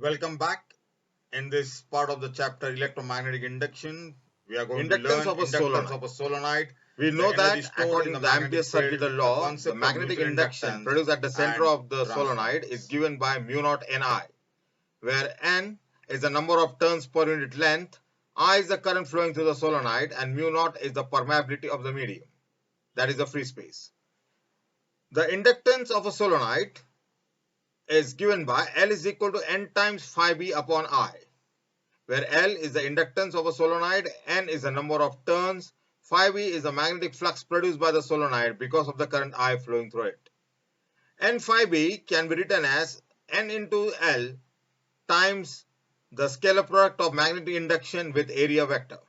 Welcome back. In this part of the chapter Electromagnetic Induction, we are going to Inductance learn of a inductance solenoid. of a solenoid, We the know energy that stored in according the to the magnetic Ampere's field, circular the law, the concept of magnetic mutual induction inductance, produced at the center and of the solenoid is transformers. given by mu naught Ni, where N is the number of turns per unit length, I is the current flowing through the solenoid, and mu naught is the permeability of the medium, that is the free space. The inductance of a solenoid is given by L is equal to N times phi b upon I, where L is the inductance of a solenoid, N is the number of turns, phi b is the magnetic flux produced by the solenoid because of the current I flowing through it. N phi b can be written as N into L times the scalar product of magnetic induction with area vector.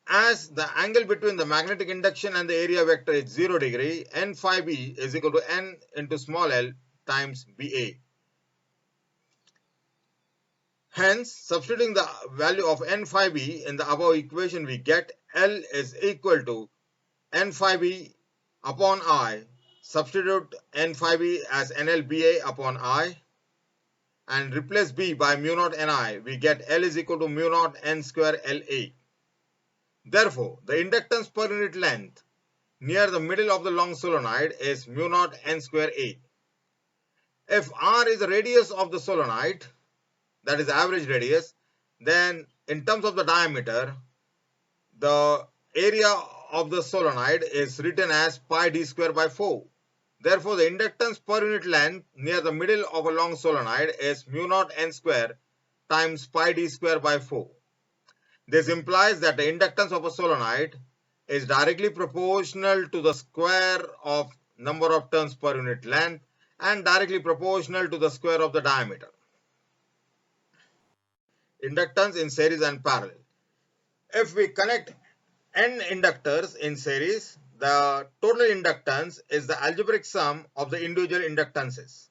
As the angle between the magnetic induction and the area vector is 0 degree, N phi b is equal to N into small l times Ba. Hence, substituting the value of N phi b in the above equation, we get L is equal to N phi b upon I. Substitute N phi b as NLBA upon I and replace B by mu naught Ni. We get L is equal to mu naught N square La. Therefore, the inductance per unit length near the middle of the long solenoid is mu naught N square A. If R is the radius of the solenoid, that is the average radius, then in terms of the diameter, the area of the solenoid is written as pi d square by 4. Therefore, the inductance per unit length near the middle of a long solenoid is mu naught N square times pi d square by 4. This implies that the inductance of a solenoid is directly proportional to the square of number of turns per unit length and directly proportional to the square of the diameter. Inductance in series and parallel. If we connect n inductors in series, the total inductance is the algebraic sum of the individual inductances.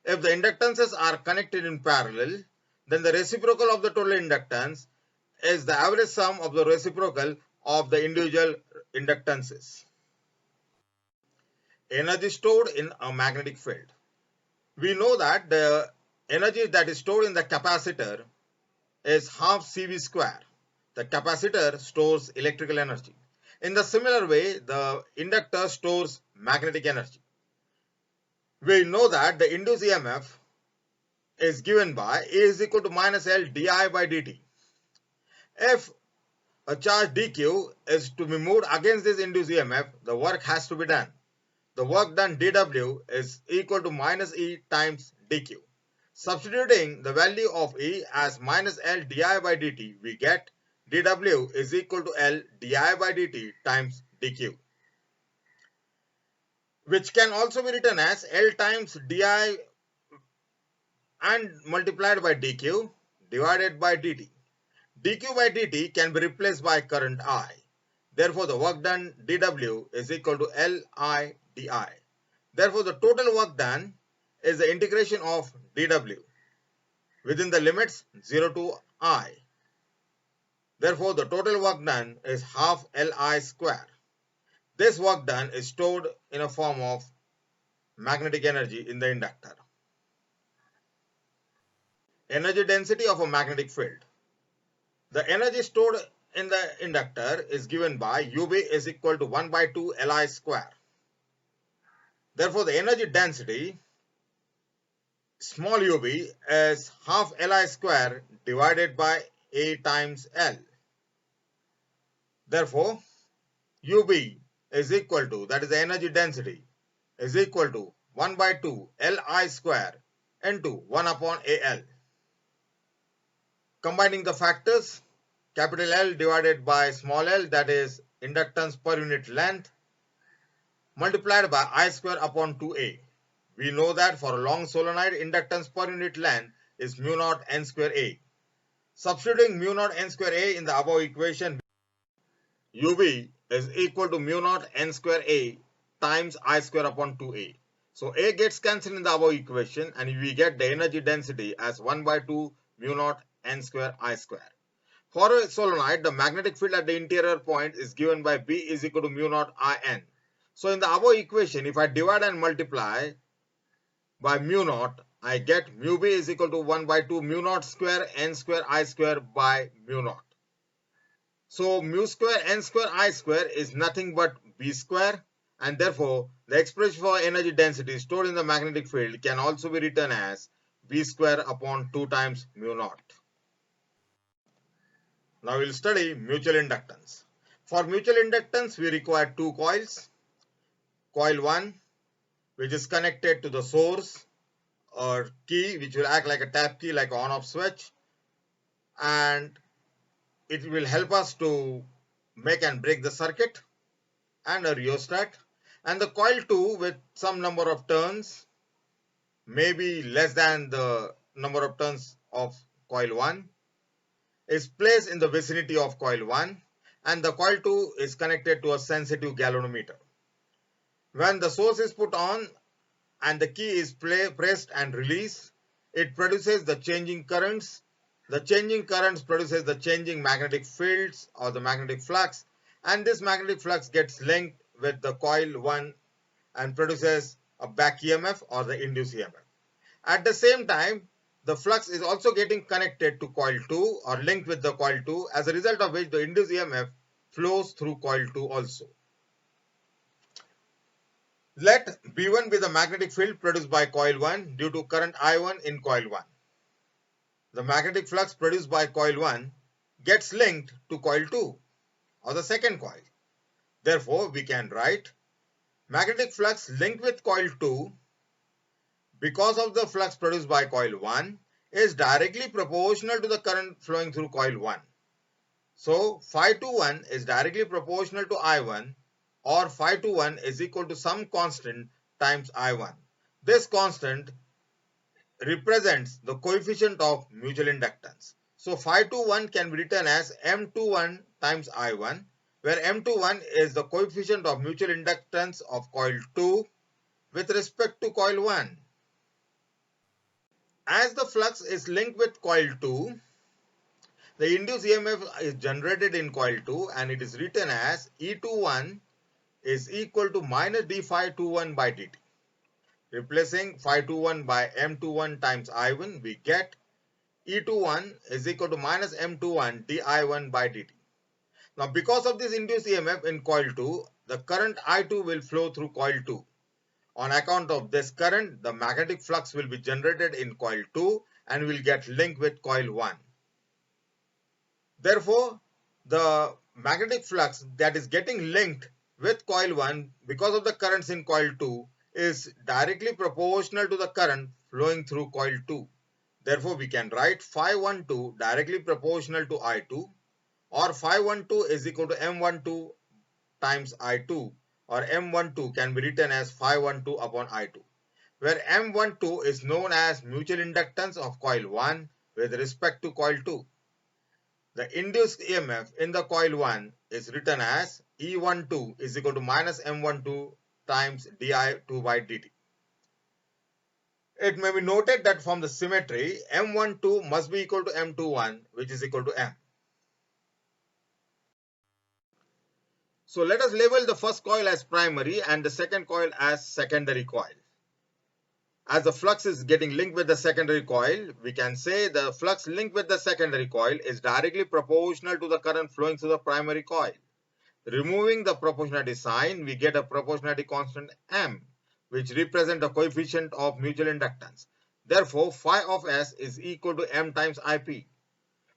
If the inductances are connected in parallel, then the reciprocal of the total inductance is the average sum of the reciprocal of the individual inductances. Energy stored in a magnetic field. We know that the energy that is stored in the capacitor is half CV square. The capacitor stores electrical energy. In the similar way, the inductor stores magnetic energy. We know that the induced EMF is given by A is equal to minus L di by dt. If a charge dq is to be moved against this induced EMF, the work has to be done. The work done dW is equal to minus E times dq. Substituting the value of E as minus L di by dt, we get dW is equal to L di by dt times dq, which can also be written as L times di and multiplied by dq divided by dt. dq by dt can be replaced by current I. Therefore, the work done dW is equal to Li di. Therefore, the total work done is the integration of dW within the limits 0 to I. Therefore, the total work done is half Li square. This work done is stored in a form of magnetic energy in the inductor. Energy density of a magnetic field. The energy stored in the inductor is given by UB is equal to 1 by 2 Li square. Therefore, the energy density small ub is half Li square divided by A times L. Therefore, UB is equal to, that is the energy density, is equal to 1 by 2 Li square into 1 upon Al. Combining the factors, capital L divided by small l, that is inductance per unit length, multiplied by I square upon 2A. We know that for a long solenoid, inductance per unit length is mu naught N square A. Substituting mu naught N square A in the above equation, UB is equal to mu naught N square A times I square upon 2A. So A gets cancelled in the above equation and we get the energy density as 1 by 2 mu naught N square I square. For a solenoid, the magnetic field at the interior point is given by B is equal to mu naught In. So in the above equation, if I divide and multiply by mu naught, I get mu B is equal to 1 by 2 mu naught square n square I square by mu naught. So mu square n square I square is nothing but B square, and therefore the expression for energy density stored in the magnetic field can also be written as B square upon 2 times mu naught. Now we'll study mutual inductance. For mutual inductance, we require two coils. Coil 1, which is connected to the source or key, which will act like a tap key, like an on-off switch, and it will help us to make and break the circuit, and a rheostat. And the coil 2 with some number of turns, maybe less than the number of turns of coil 1, is placed in the vicinity of coil 1, and the coil 2 is connected to a sensitive galvanometer. When the source is put on and the key is pressed and released, it produces the changing currents. The changing currents produces the changing magnetic fields or the magnetic flux, and this magnetic flux gets linked with the coil 1 and produces a back EMF or the induced EMF. At the same time, the flux is also getting connected to coil 2 or linked with the coil 2, as a result of which the induced EMF flows through coil 2 also. Let B1 be the magnetic field produced by coil 1 due to current I1 in coil 1. The magnetic flux produced by coil 1 gets linked to coil 2 or the second coil. Therefore, we can write magnetic flux linked with coil 2 because of the flux produced by coil 1 is directly proportional to the current flowing through coil 1. So, phi21 is directly proportional to I1, or phi21 is equal to some constant times I1. This constant represents the coefficient of mutual inductance. So, phi21 can be written as M21 times I1, where M21 is the coefficient of mutual inductance of coil 2 with respect to coil 1. As the flux is linked with coil 2, the induced EMF is generated in coil 2, and it is written as E21 is equal to minus d phi 21 by dt. Replacing phi 21 by M21 times I1, we get E21 is equal to minus M21 di1 by dt. Now, because of this induced EMF in coil 2, the current I2 will flow through coil 2. On account of this current, the magnetic flux will be generated in coil 2 and will get linked with coil 1. Therefore, the magnetic flux that is getting linked with coil 1 because of the currents in coil 2 is directly proportional to the current flowing through coil 2. Therefore, we can write phi12 directly proportional to I2, or phi12 is equal to M12 times I2, or M12 can be written as phi12 upon I2, where M12 is known as mutual inductance of coil 1 with respect to coil 2. The induced EMF in the coil 1 is written as E12 is equal to minus M12 times di2 by dt. It may be noted that from the symmetry, M12 must be equal to M21, which is equal to M. So let us label the first coil as primary and the second coil as secondary coil. As the flux is getting linked with the secondary coil, we can say the flux linked with the secondary coil is directly proportional to the current flowing through the primary coil. Removing the proportionality sign, we get a proportionality constant M, which represents the coefficient of mutual inductance. Therefore, phi of S is equal to M times IP.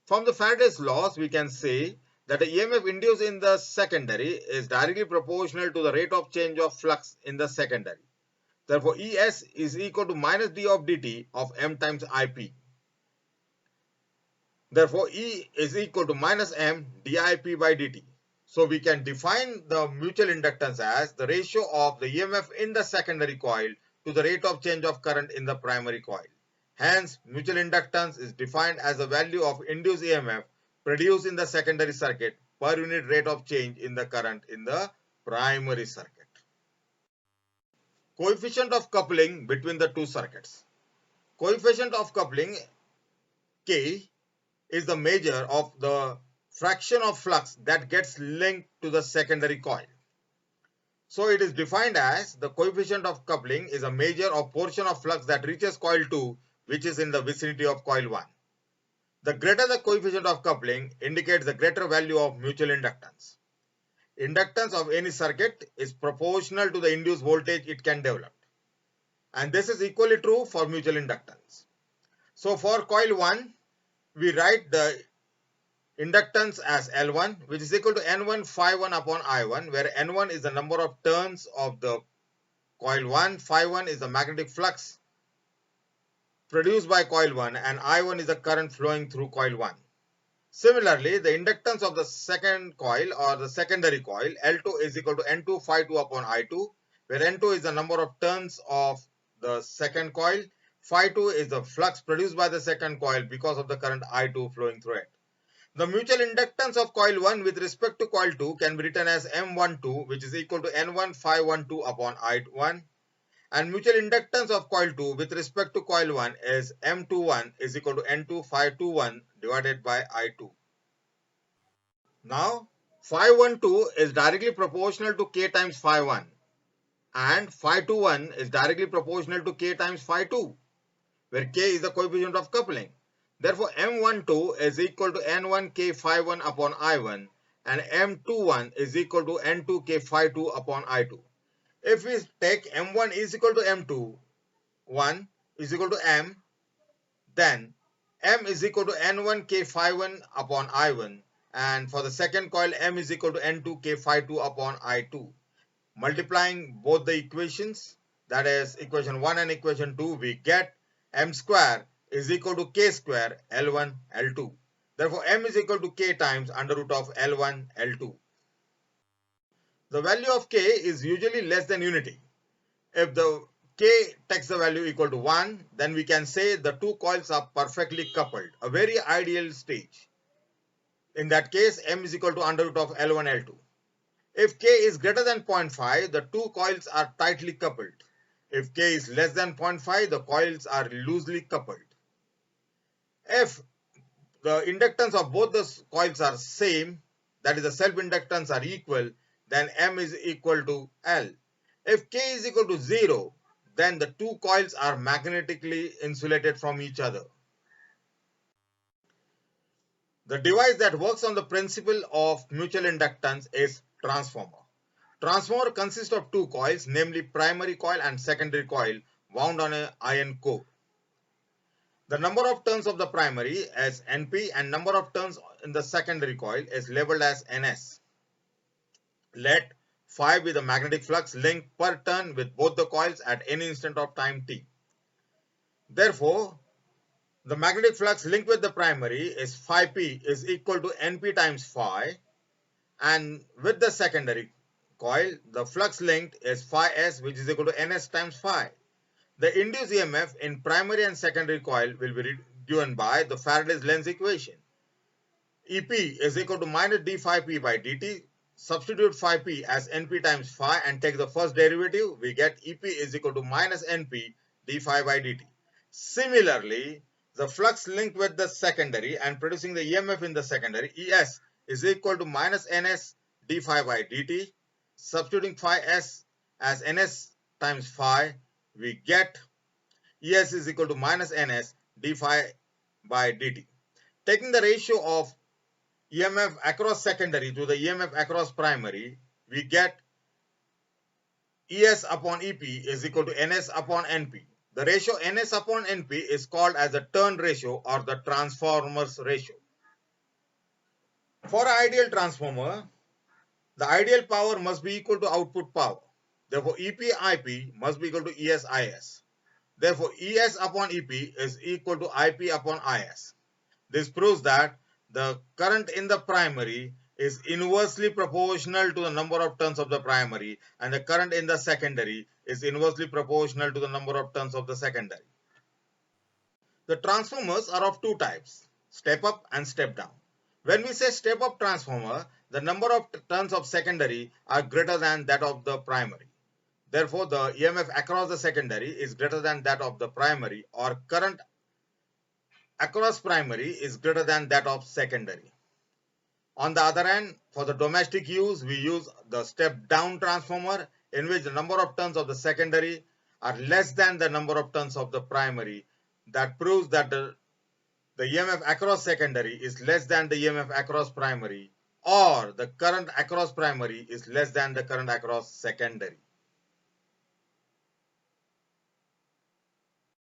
From the Faraday's laws, we can say that the EMF induced in the secondary is directly proportional to the rate of change of flux in the secondary. Therefore, ES is equal to minus d of dt of M times IP. Therefore, E is equal to minus M dIP by dt. So, we can define the mutual inductance as the ratio of the EMF in the secondary coil to the rate of change of current in the primary coil. Hence, mutual inductance is defined as the value of induced EMF produced in the secondary circuit per unit rate of change in the current in the primary circuit. Coefficient of coupling between the two circuits. Coefficient of coupling K is the measure of the fraction of flux that gets linked to the secondary coil. So it is defined as the coefficient of coupling is a measure of portion of flux that reaches coil 2 which is in the vicinity of coil 1. The greater the coefficient of coupling indicates the greater value of mutual inductance. Inductance of any circuit is proportional to the induced voltage it can develop. And this is equally true for mutual inductance. So for coil 1, we write the inductance as L1, which is equal to N1 phi1 upon I1, where N1 is the number of turns of the coil 1, phi1 is the magnetic flux produced by coil 1, and I1 is the current flowing through coil 1. Similarly, the inductance of the second coil or the secondary coil L2 is equal to N2 phi2 upon I2, where N2 is the number of turns of the second coil, phi2 is the flux produced by the second coil because of the current I2 flowing through it. The mutual inductance of coil 1 with respect to coil 2 can be written as M12, which is equal to N1 phi12 upon I1, and mutual inductance of coil 2 with respect to coil 1 is M21 is equal to N2 phi21 divided by I2. Now, phi12 is directly proportional to K times phi1, and phi21 is directly proportional to K times phi2, where K is the coefficient of coupling. Therefore, M12 is equal to N1K phi1 upon I1, and M21 is equal to N2K phi2 upon I2. If we take M1 is equal to M2, 1 is equal to M, then M is equal to N1K phi1 upon I1, and for the second coil M is equal to N2K phi2 upon I2. Multiplying both the equations, that is equation 1 and equation 2, we get M square is equal to K square L1 L2. Therefore, M is equal to K times under root of L1 L2. The value of K is usually less than unity. If the K takes the value equal to 1, then we can say the two coils are perfectly coupled, a very ideal stage. In that case, M is equal to under root of L1 L2. If K is greater than 0.5, the two coils are tightly coupled. If K is less than 0.5, the coils are loosely coupled. If the inductance of both the coils are same, that is the self-inductance are equal, then M is equal to L. If K is equal to 0, then the two coils are magnetically insulated from each other. The device that works on the principle of mutual inductance is transformer. Transformer consists of two coils, namely primary coil and secondary coil, wound on an iron core. The number of turns of the primary is Np and number of turns in the secondary coil is labeled as Ns. Let phi be the magnetic flux linked per turn with both the coils at any instant of time t. Therefore, the magnetic flux linked with the primary is phi p is equal to Np times phi, and with the secondary coil, the flux linked is phi s, which is equal to Ns times phi. The induced EMF in primary and secondary coil will be given by the Faraday's lens equation. Ep is equal to minus d phi p by dt. Substitute phi p as Np times phi and take the first derivative. We get Ep is equal to minus Np d phi by dt. Similarly, the flux linked with the secondary and producing the EMF in the secondary, Es, is equal to minus Ns d phi by dt. Substituting phi s as Ns times phi, we get Es is equal to minus Ns d phi by dt. Taking the ratio of EMF across secondary to the EMF across primary, we get Es upon Ep is equal to Ns upon Np. The ratio Ns upon Np is called as the turn ratio or the transformer's ratio. For an ideal transformer, the ideal power must be equal to output power. Therefore, EP-IP must be equal to ES-IS. Therefore, ES upon EP is equal to IP upon IS. This proves that the current in the primary is inversely proportional to the number of turns of the primary, and the current in the secondary is inversely proportional to the number of turns of the secondary. The transformers are of two types, step up and step down. When we say step up transformer, the number of turns of secondary are greater than that of the primary. Therefore, the EMF across the secondary is greater than that of the primary, or current across primary is greater than that of secondary. On the other hand, for the domestic use, we use the step down transformer in which the number of turns of the secondary are less than the number of turns of the primary. That proves that the EMF across secondary is less than the EMF across primary, or the current across primary is less than the current across secondary.